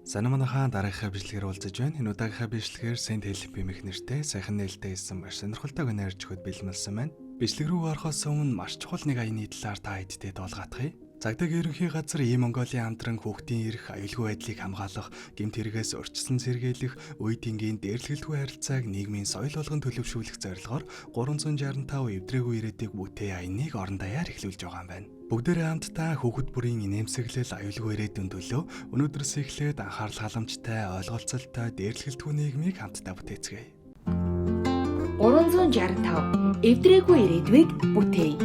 Сайн манайхаа дараагийнхаа бичлэгээр уулзаж байна. Энэ удаагийнхаа бичлэгээр Saint Philip эмэх нэртэй сайхан нээлттэй исэн маш сонирхолтой гонь ярьж өгөхөд бэлмэлсэн байна. Бичлэг рүү орохоос өмнө маш чухал нэг аяны талаар та хэдтэй доолгаатгая. Цагдаа ерөнхий газар Монголын хамтран хүүхдийн эрх, аюулгүй байдлыг хамгаалах, гэмт хэрэгээс урьдчилан сэргийлэх, үе тэнгийн дээрлэгэлтгүй харилцааг нийгмийн соёл болгон төлөвшүүлэх зорилгоор 365 эвдрээгүй ирээдүйг бүтээн аяныг орон даяар эхлүүлж байгаа юм байна. Бүгдээрээ хамтдаа хүүхэд бүрийн инээмсэглэл аюулгүй ирээдүйн төлөө өнөөдрөөс эхлээд анхаарал халамжтай, ойлголцолтой дээрлэгэлтгүй нийгмийг хамтдаа бүтээцгээе. 365 эвдрээгүй ирээдүйг бүтээе.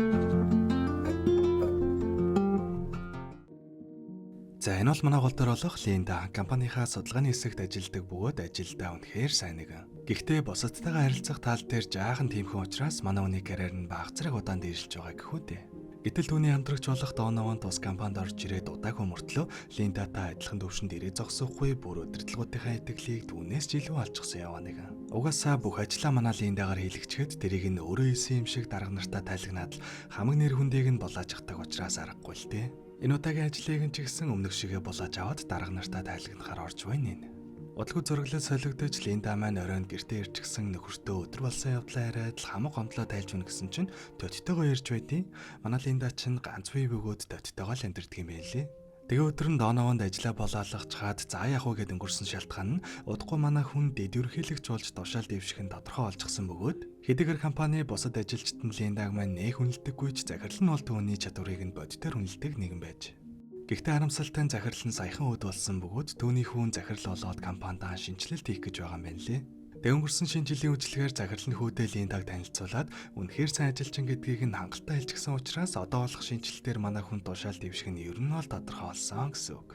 За энэ бол манай гол дээр болох Линда компанийнхаа судалгааны хэсэгт ажилладаг бөгөөд ажилдаа үнэхээр сайн нэгэн. Гэхдээ бусадтайгаа харилцах тал дээр жаахан тиймхэн учраас манай хүний карьер нь бага зэрэг удаан дээшилж байгаа гэхүү дээ. Гэтэл түүний хамтрагч болох Донован тус компанид орж ирээд удаагүй мөртлөө Линдатай адилхан төвшөнд ирээ зогсохгүй бүр удирдлагуудынхаа итгэлийг түүнээс ч илүү алчсан яваа нэгэн. Угаасаа бүх ажлаа манай Линдагаар хийлгчихэд тэрийг нь өөрөө хийсэн юм шиг дарга нартаа тайлагнаад хамаг нэр хүндийг нь булааж ахдаг учраас аргагүй л дээ. Энэ удаагийн ажлыг нь ч гэсэн өмнөх шигээ булааж аваад дарга нартаа тайлагнахаар орж байна нэ. Удалгүй зураглал солигдож Линда маань оройн гэртээ ирчихсэн нөхөртөө өдөр болсон явдлаа яриад л хамаг гомдлоо тайлж өгнө гэсэн чинь төдтойгоо ярьж байдیں۔ Манай Линда чинь ганц бие бөгөөд төдтойгоо л амьдэрдэг юм байлээ. Тэгээ өдөр нь Донованд ажиллаа болоолох чаад за яах вэ гэд өнгөрсөн шалтгаан нь удахгүй манай хүн дэд ерөнхийлөгч болж тушаал дэвших нь тодорхой олчихсан бөгөөд хэдийгээр компани бусад ажилчид нь Линдаг маань нэх үнэлдэггүй ч захирал нь бол түүний чадварыг нь бодитоор үнэлдэг нэгэн байж. Гэхдээ харамсалтай нь захирал нь саяхан өд болсон бөгөөд түүний хүн захирал болоод компанид шинжилэлт хийх гэж байгаа юм байна лээ. Тэг өнгөрсөн шинэ жилийн үечлэгээр захирал нь хүүдээ Линдаг танилцуулаад үнэхээр сайн ажилчин гэдгийг нь хангалттай хэлчихсэн учраас одоо болох шинжилтээр манай хүн тушаал дэвших нь ер нь бол тодорхой болсон гэсэн үг.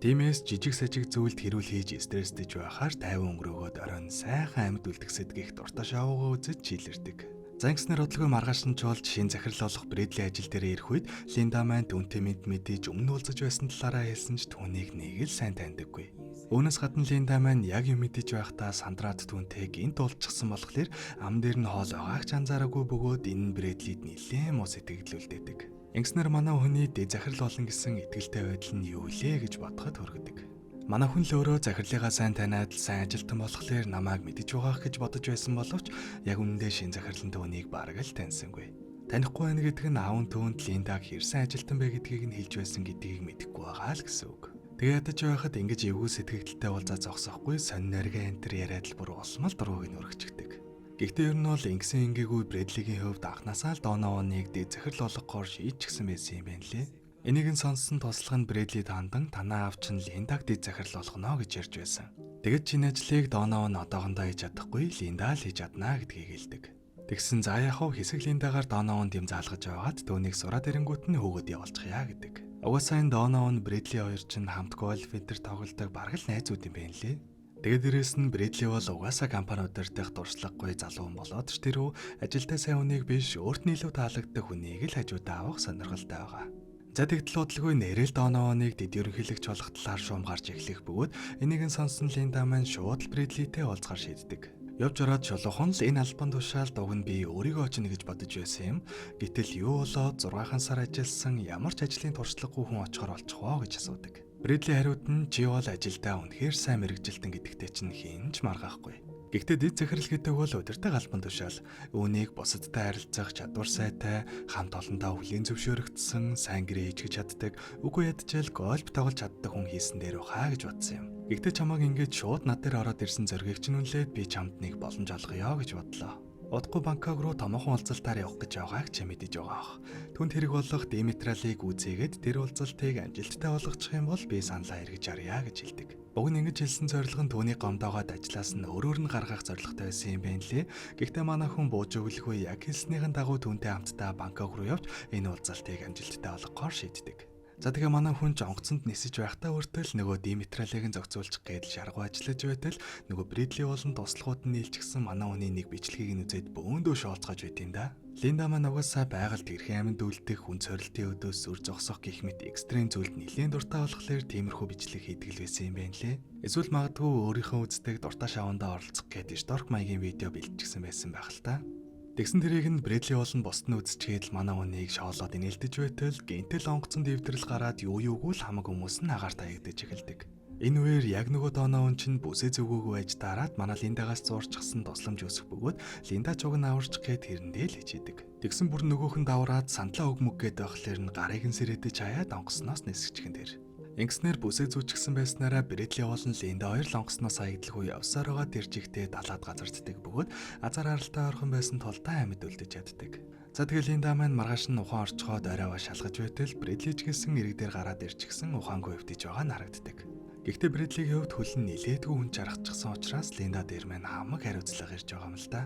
Тиймээс жижиг сажиг зүйлд хэрүүл хийж стрессдэж байхаар тайван өнгөрөөгөөд оройн сайхан амьд үлдгэсэд гих дуртай шоугаа үзэж чилэрдэг. Зангиснэр бодлого маргааш нь чуулж шин захирал болох Брэдли ажил дээр ирэх үед Линда маань түүнтэй мэдээж өмнө уулзаж байсан талаараа хэлсэн ч түүнийг нэг л сайн таньдаггүй. Үүнээс гадна Линда маань яг юм мэдэж байхдаа сандраад түүнтэй гинт уулзчихсан болохоор ам дээр нь хоол байгаагч анзаараагүй бөгөөд энэ нь Брэдлид нэлээд муу сэтгэлдүүлдэг. Ингэснээр манай хүний дэд захирал болно гэсэн итгэлтэй байдал нь юу лээ гэж бодоход хүргэдэг. Манай хүн л өөрөө захирлыгаа сайн таниад сайн ажилтан болохоор намайг мэдэж байгаах гэж бодож байсан боловч яг үнэндээ шин захирлын түүнийг бараг л таньсангүй. Танихгүй байна гэдэг нь аав түүнд Линдаг хэрсэн ажилтан бэ гэдгийг нь хэлж байсан гэдгийг мэдэхгүй байгаа л гэсэн үг. Тэгээ ядаж байхад ингэж эвгүй сэтгэгдэлтэй уулзаа зогсохгүй сонин нарийн антер яриад л бүр улмал дургуйг нь өргөжчихдэг. Гэхдээ ер нь бол ингэсэн ингээгүй Брэдлигийн хувьд анхнаасаа л Донованыг дэд захирал болгохоор шийдчихсэн байсан юм байна лээ. Энийг нь сонссон туслах нь Брэдлид хандан танаа авч нь Линдаг дэд захирал болгоно гэж ярьж байсан. Тэгэд чиний ажлыг Донован одоохондоо хийж чадахгүй Линда л хийж чадна гэдгийг хэлдэг. Тэгсэн за яах вэ хэсэг Линдагаар Донованд юм заалгаж аваад түүнийг сураад ирэнгүүт нь хөөгд явуулчихъя гэдэг. Угаасаа энэ Донован Брэдли хоёр чинь хамт голфитер тоглодог бараг л найзууд юм байна лээ. Тэгээд дээрэс нь Брэдли бол угаасаа компаниудаар дэх дурслаггүй залуу хүн болоод ч тэрөө ажилдаа сайн хүнийг биш өөрт нь илүү таалагддаг хүнийг л хажуудаа авах сонирхолтой байгаа. За тэгтэл бодлого нэрэл Донованыг дэд ерөнхийлөгч болох талаар шуум гарч эхлэх бөгөөд энийг нь сонсон Линда маань шууд Брэдлитэй уулзгаар шийддэг. Явж ороод шулуухан л энэ албан тушаал дуг нь би өөрийгөө очно гэж бодож байсан юм. Гэтэл юу болоод 6 сар ажилласан ямар ч ажлын туршлагагүй хүн очихоор болчих воо гэж асуудаг. Брэдли хариуд нь чи бол ажилдаа үнэхээр сайн мэрэгжилтэн гэдэгтэй чинь хэн ч маргаахгүй. Гэхдээ дэд захирал гэдэг бол удирдаг албан тушаал. Үүнийг бусадтай харилцах чадвар сайтай, хамт олондоо хүлийн зөвшөөрөгдсөн, сайн гэрээ хийжгэж чаддаг, үгүй ядчаал гольф тоглож чаддаг хүн хийсэн дээр ухаа гэж бодсон юм. Гэхдээ чамайг ингэж шууд над дээр ороод ирсэн зоргийг чинь үнэлээд би чамд нэг боломж олгоё гэж бодлоо. Удахгүй Бангкок руу томоохон уулзалтаар явах гэж байгааг ч мэдэж байгаа ах. Түүнд хэрэг болох Димитралыг үзээгээд тэр уулзалтыг амжилттай болгочих юм бол би саналаа эргэж арья гэж хэлдэг. Уг нь ингэж хэлсэн зорилго нь түүний гомдоогоод ажиллаас нь өөрөөр нь гаргах зорилготой байсан юм байна лээ. Гэхдээ манай хүн бууж өглөхгүй яг хэлснийхэн дагуу түүнтэй хамтдаа Бангкок руу явж энэ уулзалтыг амжилттай болгохоор шийддэг. За тэгээ манай хүн жонгоцонд нисэж байхдаа өртөл нөгөө Димитралыг нь зохицуулчих гээд шаргуу ажиллаж байтал нөгөө Брэдли болон туслахууд нь нийлчихсэн манай хүний нэг бичлэгийг нь үзээд бөөндөө шоолцгож байт юм да. Линда маань угаасаа байгальд хэрхэн аминд үлдэх, хүн цорилтын өдөөс сүр зогсох гэх мэт экстрем зүйлд нэлээд дуртай болохоор тиймэрхүү бичлэг хийдэг л байсан юм байна лээ. Эсвэл магадгүй өөрийнхөө үздэг дуртай шавандаа оролцох гээд шторк маягийн видео бэлтжсэн байсан байх л та. Тэгсэн тэрийг нь Брэдли болон босд нь үзчихээд л манай хүнийг шоолоод инээлдэж байтал гинтэл онгоцон дэвдрэл гараад юу юугүй л хамаг хүмүүс нь агаар таягдаж эхэлдэг. Энэ үеэр яг нөгөө Доноун чинь бүсээ зөвгөөгүй байж дараад манай Линдагаас зуурчсан тусламж өсөх бөгөөд Линда чуг нь аварч гээд тэрэндээ л хичээдэг. Тэгсэн бүр нөгөөх нь давраад сандлаа өгмөг гээд байхлаар нь гарыг нь сэрээдэж хаяад онгосноос нисчихэн тэр. Ингэснээр бүсээ зүүчихсэн байснараа Брэдли болон Линда хоёр лонгосноос хаягдлгүй явсаар байгаа тэр жигтэй далаад газарддаг бөгөөд азар аралтай орхон байсан тултай амьд үлдэж яддаг. За тэгэл Линда маань маргааш нь ухаан орчхоод оройгоо шалгаж байтал Брэдли ч гэсэн ирэг дээр гараад ирчихсэн ухаангүй өвдөж байгаа нь харагддаг. Гэхдээ Брэдлигийн хувьд хөл нь нилээдгүй хүн чарахчихсан учраас Линда дээр маань хамаг хариуцлага ирж байгаа юм л да.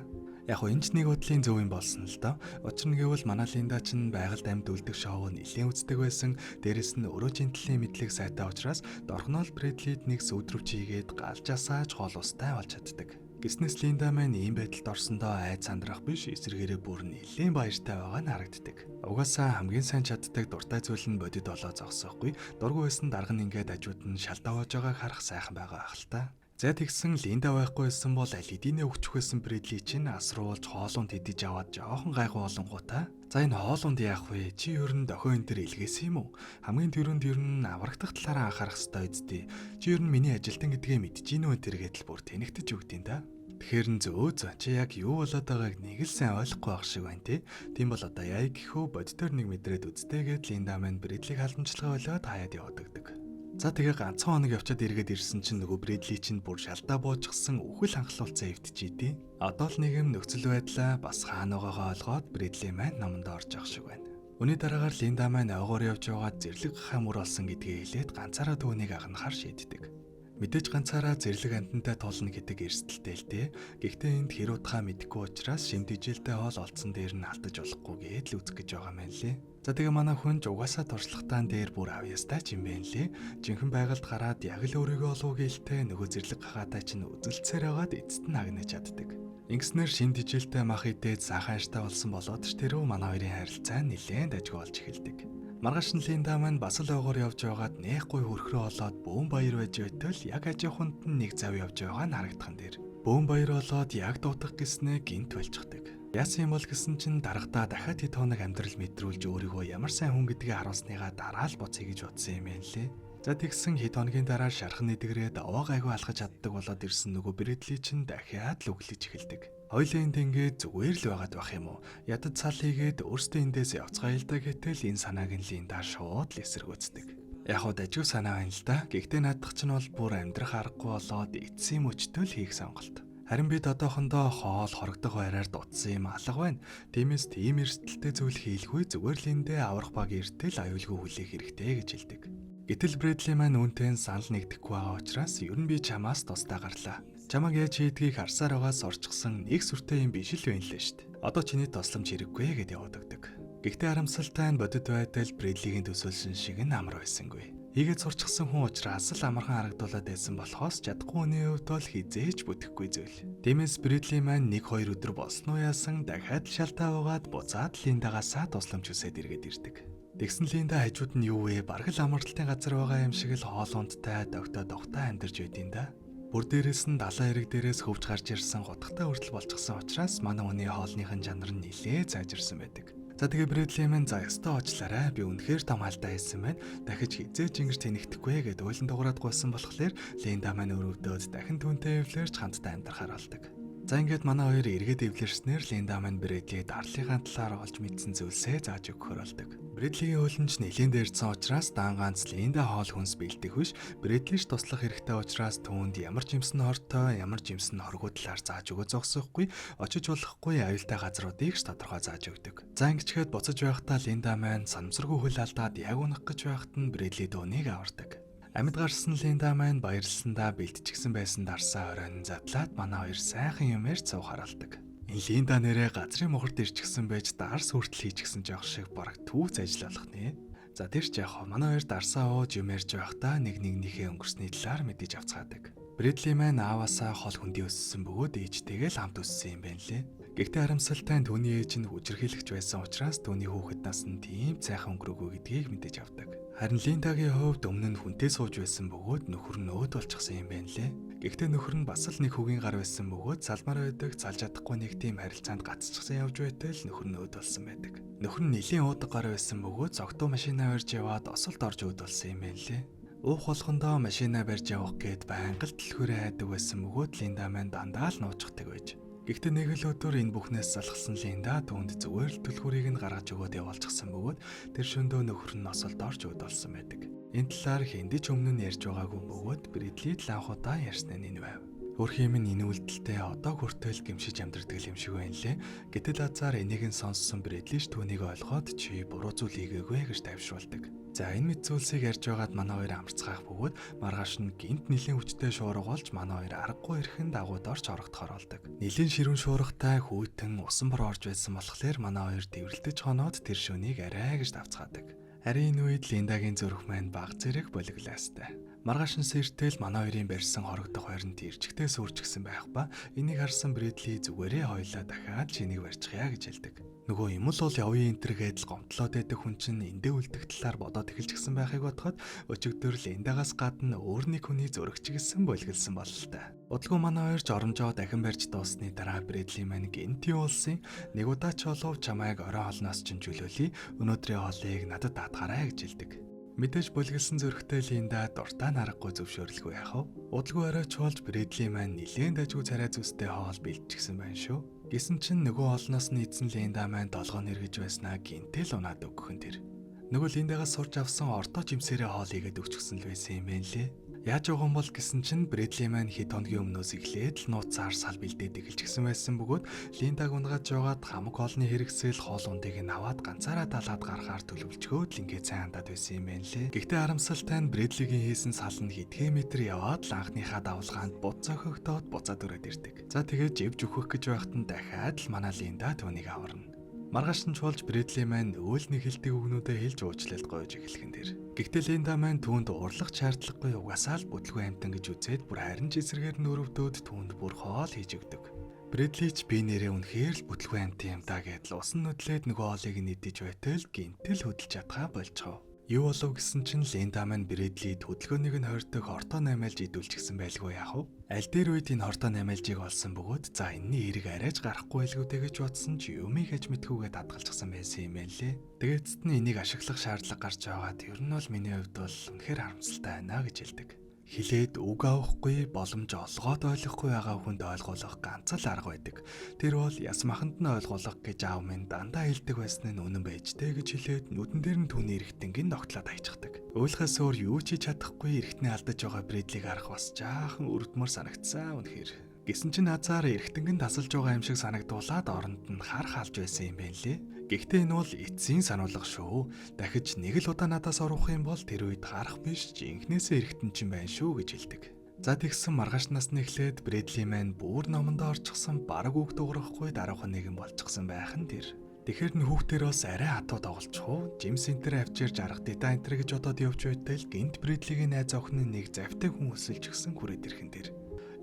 Яг хөө энэ ч нэг бодлын зөв юм болсон л доо. Учир нь гэвэл манай Линда ч байгальд амьд үлдэх шоу нилээн үздэг байсан. Дээрэс нь өөрөө жинтлийн мэдлэг сайтай учраас дорхнол Брэдлид нэг сүудрөвч хийгээд галжаасаач хоол устай болж чаддаг. Гиснэс Линда маань ийм байдалд орсондоо айц сандрах биш эсэргээрээ бүр нилээн баяртай байгаа нь харагддаг. Угаасаа хамгийн сайн чаддаг дуртай зүйл нь бодит болоо зогсоохгүй. Дургүй байсан дарга нь ингээд ажууд нь шалдавж байгааг харах сайхан байгаа ах л та. За тэгсэн Линда байхгүй байсан бол аль хэдийнэ өгчих байсан Брэдли чинь асруулж хоолунд идэж аваад жоохон гайхуу болонгуудаа. За энэ хоолунд яах вэ? Чи ер нь дохио энэ төр илгээсэн юм уу? Хамгийн түрүүнд ер нь аврагдах талаараа анхаарах ёстой үсттэй. Чи ер нь миний ажилтан гэдгээ мэдэж гинөө энэ төр гэдэл бүр тэнэгтэж өгдیں да. Тэгэхээр нь зөө чи яг юу болоод байгааг нэг л сайн ойлгохгүй байх шиг байна тий. Тийм бол одоо яа гэхүү бодитоор нэг мэдрээд үзтэй гэд Линда маань Брэдлиг халамжлага болоод хаяад явдаг. За тэгээ ганцхан хоног явчаад эргээд ирсэн чинь нөгөө Брэдли чинь бүр шалдаа буужчихсан үхэл ханхлуулцаа эвдчихийдээ. Одоо л нэг юм нөхцөл байдлаа бас хаана байгаагаа олгоод Брэдли маань номонд орж явах шиг байна. Үүний дараагаар Линда маань ойгоор явж байгаад зэрлэг хамуур болсон гэдгээ хэлээд ганцаараа түүнийг агнахаар шийддэг. Мэдээж ганцаараа зэрлэг амтантай тулна гэдэг эрсдэлтэй л дээ. Гэхдээ энд хэр утгаа мэдэхгүй учраас шимтгийлтэй хоол олдсон дээр нь алдаж болохгүй гээд л үзэх гэж байгаа юм лээ. За тэгээ манай хүн ч угаасаа туршлагатаан дээр бүр авьяастай ч юм бэ лээ. Жинхэнэ байгальд гараад яг л өөрийгөө олов гэлтэй нөгөө зэрлэг хагаатай чинь үзэлцээр байгаад эцэст нь агнаж чаддаг. Ингэснээр шин дижилтэй мах идээд саахан аштай болсон болоод ч тэрөө манай хоёрын харилцаа нэлээд дажгүй болж эхэлдэг. Маргааш нь Линда маань бас л ойгоор явж байгаад нэхгүй хөрхрөө олоод бөөн баяр байж байтал яг ажихунд нь нэг зав явж байгаа нь харагдхан дээр. Бөөн баяр олоод яг дуутах гэснээ гинт болчихдаг. Яасан юм бол гэсэн чинь дарагдаа дахиад хэд хоног амьдрал мэдрүүлж өөрийгөө ямар сайн хүн гэдгээ харуулсныгаа дараа л буцъя гэж бодсон юм лээ. За тэгсэн хэд хоногийн дараа шархан нэдгрээд овоо гайгүй алхаж чаддаг болоод ирсэн нөгөө Брэдли чинь дахиад л өглөж эхэлдэг. Хоёлын энд ингээд зүгээр л байгаад байх юм уу? Ядад цал хийгээд өөртөө эндээс явцгаая л да гэтэл энэ санааг нь Линда шууд л эсэргүүцдэг. Яг хоо дажгүй санаа байна л да. Гэхдээ наадах чинь бол бүр амьдрах аргагүй болоод эцсийн мөчтөө л хийх сонголт. Харин бид одоохондоо хоол хорогдох байраар дутсан юм алга байна. Тиймээс тийм эрсдэлтэй зүйл хийлгүй зүгээр л эндээ аврах баг эртэл аюулгүй хүлээх хэрэгтэй гэж хэлдэг. Гэтэл Брэдли маань үүнтэй санал нэгдэхгүй байгаа учраас ер нь би чамаас тусдаа гарлаа. Чамаг яаж хийдгийг харсаар байгаас орчихсан нэг сүртэй юм биш л байна лээ штт. Одоо чиний тусламж хэрэггүй гэд явагддаг. Гэхдээ харамсалтай нь бодит байдал Брэдлигийн төсөөлсөн шиг нь амар байсангүй. Хийгээд сурчсан хүн учраас л амархан харагдуулаад байсан болохоос чадахгүй хүний хувьд бол хизээж бүтэхгүй зүйл. Тиймээс Брэдли маань 1-2 өдөр болсноо яасан дахиад шалтаа угаад буцаад Линдагасаа тусламж хүсээд иргээд ирдэг. Тэгсэн Линда хажууд нь юу вэ? Бараг л амралтын газар байгаа юм шиг л хоолундтай тогтой амьдарч байдیں۔ Да. Бүр дээрээс нь далайн эрэг дээрээс хөвж гарч ирсэн гутгатай хүртэл болчихсон учраас манай хүний хоолныхын жанр нь нилээ заажирсан байдаг. За тэгээ Брэдли маань за ёстой очлаарай. Би үнэхээр том алдаа хийсэн байна. Дахиж хизээч ингэж тэнэгдэхгүй гэд уйлан дуурайд гуйсан болохоор Линда маань өрөвдөөд дахин түүнтэй эвлэрч хамтдаа амьдрахаар болдог. За ингээд манай хоёр эргээд эвлэрснээр Линда маань Брэдли дарлыгаан талаар олж мэдсэн зүйлсээ зааж өгөхөр болдог. Брэдлигийн хөлнч нэлээд дээрдсэн учраас дан ганц Линда хоол хүнс бэлдэх биш, Брэдлиш туслах хэрэгтэй учраас түүнд ямар жимсэн хортой, ямар жимсэн хоргоо талаар зааж өгөө зогсохгүй, очиж болохгүй аюултай газруудыг ч тодорхой зааж өгдөг. За ингэчгээд буцаж байхдаа Линда маань санамсаргүй хөл алдаад яг унах гэж байхад нь Брэдли дуунийг авардаг. Амьд гарсан Линда маань баярлсандаа бэлтчихсэн байсан дарсаа оройн задлаад манай хоёр сайхан юмэр цав харалдаг. Энэ Линда нэрээ газрын мохорт ирчихсэн байж дарс хүртэл хийчихсэн жоох шиг бараг түүц ажил болох нэ. За тэр ч яах вэ? Манай хоёр дарсаа ууж юм ярьж байхдаа нэгнийхээ өнгөрсний талаар мэдэж авцгаадаг. Брэдли маань ааваасаа хол хүндий өссөн бөгөөд ээжтэйгээ л хамт өссөн юм байна лээ. Гэхдээ харамсалтай нь түүний ээж нь хүчирхийлэгч байсан учраас түүний хүүхэд нас нь тийм сайхан өнгөрөөгүй гэдгийг мэдэж авдаг. Харин Линдагийн хувьд өмнө нь хүнтэй сууж байсан бөгөөд нөхөр нь өөд болчихсон юм байна лээ. Гэхдээ нөхөр нь бас л нэг хүүгийн гар байсан бөгөөд салмаар байдаг, залж чадахгүй нэг тийм харилцаанд гацчихсан явж байтал нөхөр нь өөд болсон байдаг. Нөхөр нь нэлийн уудаг гар байсан бөгөөд зогтуу машинаа өрж яваад осолд орж өөд болсон юм байна лээ. Уух болгондоо машинаа барьж явах гээд байнга л дэлгүүрээ хайдаг байсан бөгөөд Линда маань дандаа л нуучдаг байж. Гэхдээ нэг л өдөр энэ бүхнээс залхсан Линда түүнд зүгээр л түлхүүрийг нь гаргаж өгөөд явуулчихсан бөгөөд тэр шөндөө нөхөр нь осолд орж өд болсон байдаг. Энэ талаар хэндэж өмнө нь ярьж байгаагүй бөгөөд Брэдлид л анх удаа ярьсан нь энэ байв. Хөрх юм энэ үйлдэлтэй одоо хүртэл гимшиж амьдрдаг юм шиг байна лээ. Гэтэл азар энийг нь сонссон Брэдлиш түүнийг ойлгоод чи буруу зүйл хийгээгүй гэж тайвшруулдаг. За энэ мэд зүйлсийг ярьж байгаад манай хоёр амарцгаах бөгөөд маргааш нь гинт нэлийн хүчтэй шуурга болж манай хоёр аргагүй эрхэн дагууд орж орогдохоор болдог. Нэлийн ширүүн шуургатай хүйтэн усан бор орж байсан болохоор манай хоёр дэврэлдэж хоноод тэр шөнийг арай гэж давцгаадаг. Харин энэ үед Линдагийн зүрх маань баг зэрэг болиглаастай. Маргааш нь сэртэл манай хоёрын барьсан хорогдох байранд ирчгтээ сүрчгсэн байх ба энийг харсан Брэдли зүгээрээ хойлоо дахиад чинийг барьчихъя гэж хэлдэг. Нөгөө юм л бол явъя энтергээд л гомдлоод байдаг хүн чинь эндээ үлдэх талаар бодоод эхэлчихсэн байхыг бодоход өчигдөр Линдагаас гадна өөр нэг хүний зөрөгчгөлсөн болголсон бололтой. Удалгүй манай хоёр жоромжоо дахин барьж дуусны дараа Брэдли маань гинти уулсын нэг удаа ч болов чамайг орой холноос чинь чөлөөлье. Өнөөдрийн хоолыг надад даатгаарай гэж хэлдэг. Мэдээж болголсон зөрөгтэй Линда дуртай наргагүй зөвшөөрлгүй яах вэ? Удалгүй оройч болж Брэдли маань нилээн дажгүй царай зүстэй хоол бэлтчихсэн байна шүү. Гэсэн чинь нөгөө олноос нь эзэн Линда маань долгоо нэргэж байснаа гинтэл унаад өгөхөн тэр. Нөгөө Линдагаас сурч авсан ордоо жимсээрээ хоол игээд өгчихсөн л байсан юм байна лээ. Яаж байгаа юм бол гэсэн чинь Брэдли маань хэд хоногийн өмнөөс эхлээд л нууцаар сал бэлдээд эхэлчихсэн байсан бөгөөд Линдаг унгааж жагаад хамаг хоолны хэрэгсэл хоол ундыг нь аваад ганцаараа далаад гарахаар төлөвлөчгөөд л ингээд сайн хандаад байсан юм байна лээ. Гэхдээ харамсалтай нь Брэдлигийн хийсэн сал нь хэдхэн метр яваад л анхныхаа давлгаанд буц зохигдоод буцаад өрөөд ирдэг. За тэгээд живж өгөх гэж байхад нь дахиад л манай Линда түүнийг аварна. Маргааш нь чуулж Брэдли маань өөл нэг хэлдэг үгнүүдээ хэлж уучлалт гойж эхлэхэн дэр. Гэхдээ Линда маань түүнд уурлах шаардлагагүй угаасаа л бүтлгүй амтан гэж үзээд бүр харин ч эсрэгээр нөрөвдөөд түүнд бүр хоол хийж өгдөг. Брэдли ч би нэрээ үнэхээр л бүтлгүй амтан юм даа гэдэл усан нүдлээд нөгөө хоолыг нь идэж байтал гинтэл хөдөлж чадхаа болчихоо. Юу болов гэсэн чинь Линда маань Брэдлид хөдөлгөөнийг нь хордог хортоо наймаалж идүүлчихсэн байлгүй яах вэ? Аль дээр үед энэ хортоо наймаалжийг олсон бөгөөд за энэний эрэг арайж гарахгүй байлгүй гэж бодсон чи юмыг аж мэдхүүгээ дадгалчихсан байсан юм байна лээ. Тэгээд эцэст нь энийг ашиглах шаардлага гарч байгаад ер нь бол миний хувьд бол үнэхээр харамсалтай байна гэж хэлдэг. Хилээд үг авахгүй боломж олгоод ойлгохгүй байгаа хүнд ойлгуулах ганц л арга байдаг. Тэр бол яс маханд нь ойлгуулах гэж аав минь дандаа хэлдэг байсан нь үнэн байж тээ гэж хэлээд нүдэн дээр нь түүний эргэтэнгийн тогтлоод хайчихдаг. Уйлахаас өөр юу ч хийж чадахгүй эргэтний алдаж байгаа Брэдлиг харах бас жаахан өрдмөр санагдсан үнэхээр. Гэсэн чинь хазаар эргэтэнгийн тасалж байгаа юм шиг санагдуулаад оронд нь хар хаалж байсан юм байна лээ. Гэхдээ энэ бол эцсийн сануулга шүү. Дахиж нэг л удаа надаас орох юм бол тэр үед харах биш жинхнээсээ эргэтэн чинь байна шүү гэж хэлдэг. За тэгсэн маргааш насны эхлээд Брэдли маань бүр номондоо орчихсон бараг үг дуурахгүй дараахан нэгэн болчихсон байх нь тэр. Тэгэхэр нь хүүхдэр бас арай хатуу тоглочих уу? Жим сентер авчирж арга дита энтер гэж бодоод явж байтал гинт Брэдлигийн найз охин нь нэг завтай хүн өсөлж гисэн хүрээд ирхэн тэр.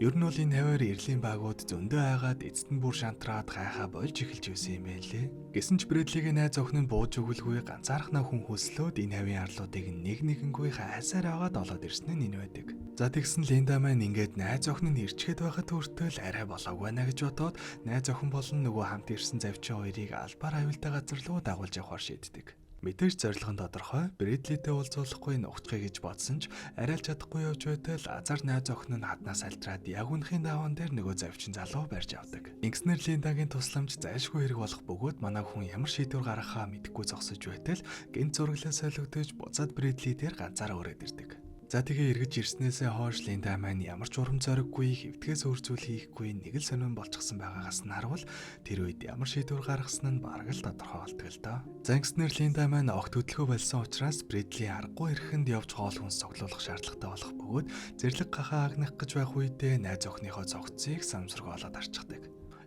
Ер нь бол энэ хавар эрлийн багууд зөндөө айгаад эцэст нь бүр шантраад гайхаа болж эхэлж байсан юм байна лээ. Гэсэн ч Брэдлигийн найз охин нь бууж өгөлгүй ганцаархнаа хүн хөслөөд энэ хавийн арлуудыг нэг нэгэнгүй хайсаар аваад олоод ирсэн нь энэ байдаг. За тэгсэн Линда маань ингээд найз охин нь ирчгээд байхад хүртэл арай болоогүй наа гэж бодоод найз охин болон нөгөө хамт ирсэн завчин хоёрыг албаар аюултай газар руу дагуулж явахаар шийддэг. Мэдээж зорилго нь тодорхой. Брэдлитэй уулзуулахгүй нухчихъя гэж бодсон ч арай л чадахгүй явж байтал азар найз охин нь хаднаас альтраад яг үнхийн даваан дээр нөгөө завчин залуу барьж авдаг. Ингэснээр Линдагийн тусламж зайлшгүй хэрэг болох бөгөөд манай хүн ямар шийдвэр гаргахаа мэдэхгүй зогсож байтал гэнт зураглаа солигдож буцаад Брэдли дээр ганцаараа өрөөд ирдэг. За тэгээ эргэж ирснээсээ хойш Линда маань ямар ч урам зориггүй хэвтгээс өөр зүйл хийхгүй нэг л сонирн болчихсон байгаагаас нь харуул тэр үед ямар шийдвэр гаргасан нь бараг л тодорхой болтгоо л доо. За ингэснээр Линда маань огт хөдөлгөө болсон учраас Брэдли аргагүй эрхэнд явж хоол хүнс цуглуулах шаардлагатай болох бөгөөд зэрлэг гахаа агнах гэж байх үедээ найз охиныхоо цогцыг самсргоолоод арчдаг.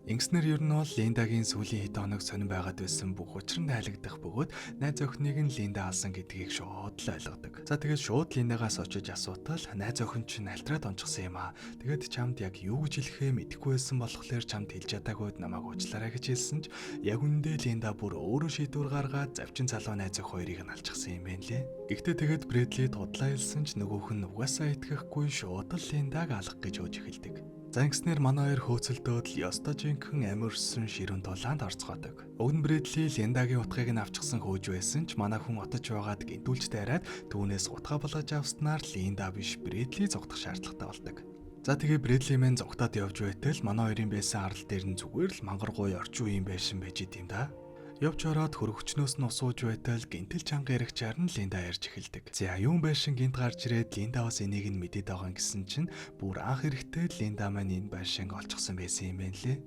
Ингэснээр ер нь бол Линдагийн сүүлийн хэд хоног сонирн байгаад байсан бүх учранд айлгдах бөгөөд найз охиныг нь Линда алсан гэдгийг шууд л ойлгодог. За тэгээд шууд Линдагаас очиж асуутал найз охин чинь альтраад онцгсон юм аа. Тэгээд чамд яг юу гэж хэлэхээ мэдэхгүй байсан болохоор чамд хэлж чадаагүйд намайг уучлаарай гэж хэлсэн ч яг үндэ Линда бүр өөрөө шийдвэр гаргаад завчин залуу найз охин хоёрыг нь алчихсан юм байна лээ. Гэхдээ тэгээд Брэдли тудлаа хэлсэн ч нөгөөх нь угаасаа итгэхгүй шууд л Линдаг алах гэж өөж эхэлдэг. За ингэснээр манай хоёр хөөцөлдөөд л ёстой жинхэнэ амирсан ширүүн дулаанд орцгоодог. Уг нь Брэдли Линдагийн утгыг нь авчихсан хөөж байсан ч манай хүн отож байгаад гинтүүлж дайраад түүнээс утга болгож авснаар Линда биш Брэдли зогдох шаардлагатай болдог. За тэгээ Брэдли мэн зогтоод явж байтал манай хоёрын байсан арал дээр нь зүгээр л мангаргүй орчин үеийн байшин байж идэм да. Явж ороод хөргөчнөөс нь усууж байтал гинтэл чанга яригчаар нь Линда ярьж эхэлдэг. За юун байшин гинт гарч ирээд Линда бас энийг нь мэдээд байгаа гэсэн чинь бүр анх эрэхтэй Линда маань энэ байшин олчихсан байсан юм байна лээ.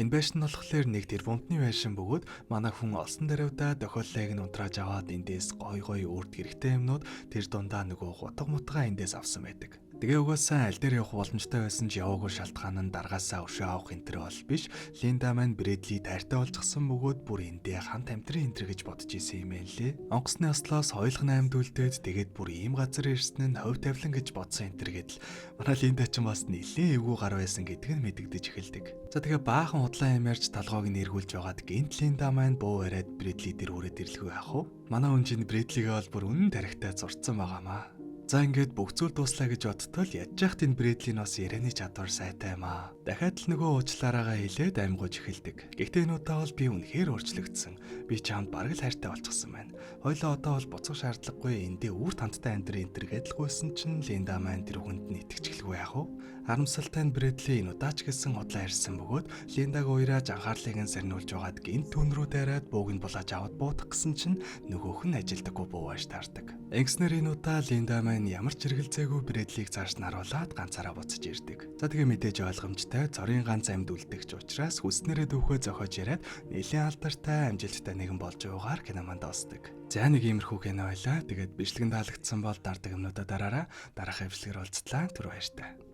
Энэ байшин болохоор нэг тэрбумтны байшин бөгөөд манай хүн олсон даруйдаа тохиоллыг нь унтрааж аваад эндээс гой үрд гэрхтэй юмнууд тэр дундаа нөгөө гутга мутгаа эндээс авсан байдаг. Тэгээ угаасаа аль дээр явах боломжтой байсан ч яваагүй шалтгаан нь даргаасаа өшөө авах энэ төр бол биш. Линда маань Брэдли тайртай болчихсон бөгөөд бүр эндээ хамт амьдрын энэ гэж бодож исэн юм байна лээ. Онгоцны ослоос хойлох 8 дүлдээд тэгээд бүр ийм газар ирсэн нь хувь тавилан гэж бодсон энэ төр гэдэл манай Линда ч бас нэлээд эвгүй гар байсан гэдг нь мэдэгдэж эхэлдэг. За тэгээ баахан худлаа юм ярьж талгоог нь эргүүлж байгаад гинт Линда маань буу яриад Брэдли дээр хүрээд ирлгүй яах вэ? Манай хүн чинь Брэдлигээ бол бүр үнэн тарихтай зурцсан байгаамаа. За ингээд бүх зүйл дуслаа гэж бодтол ядж яхад энэ Брэдлийн бас ярианы чадвар сайтай юм аа. Дахиад л нөгөө уучлаараагаа хэлээд амьгууж эхэлдэг. Гэхдээ энэ удаа бол би үнэхээр өөрчлөгдсөн. Би чамд бараг л хайртай болчихсон байна. Хойлоо одоо бол буцах шаардлагагүй эндээ үр танттай амьдрын энэ төр гэдэлгүйсэн чинь Линда маань тэр хүнд нь итгэж эхэлгүй яах вэ? Харамсалтай нь Брэдли энэ удаач гэсэн худлаа ярьсан бөгөөд Линдаг уйрааж анхаарлыг нь сарниулж байгаад гинт түн рүү дайраад бууг нь булааж аваад буутах гэсэн чинь нөгөөх нь ажилдаггүй бууж таардаг. Ингэснээр энэ удаа Линда маань ямар ч хэрэгэлцээгүй Брэдлийг цааш нь харуулад ганцаараа буцаж ирдэг. За тэгээ мэдээж ойлгомжтой цорын ганц амьд үлдэгч учраас хүснээрээ дүүхөө зохиож яриад нэлийн алдартай амжилттай нэгэн болж байгаагаар киноманд дуусдаг. За нэг иймэрхүү кино байлаа. Тэгээд бичлэгэн таалагдсан бол дардаг юмнуудаа дараараа дараах эвлэгээр уулзтлаа. Түр баяртай.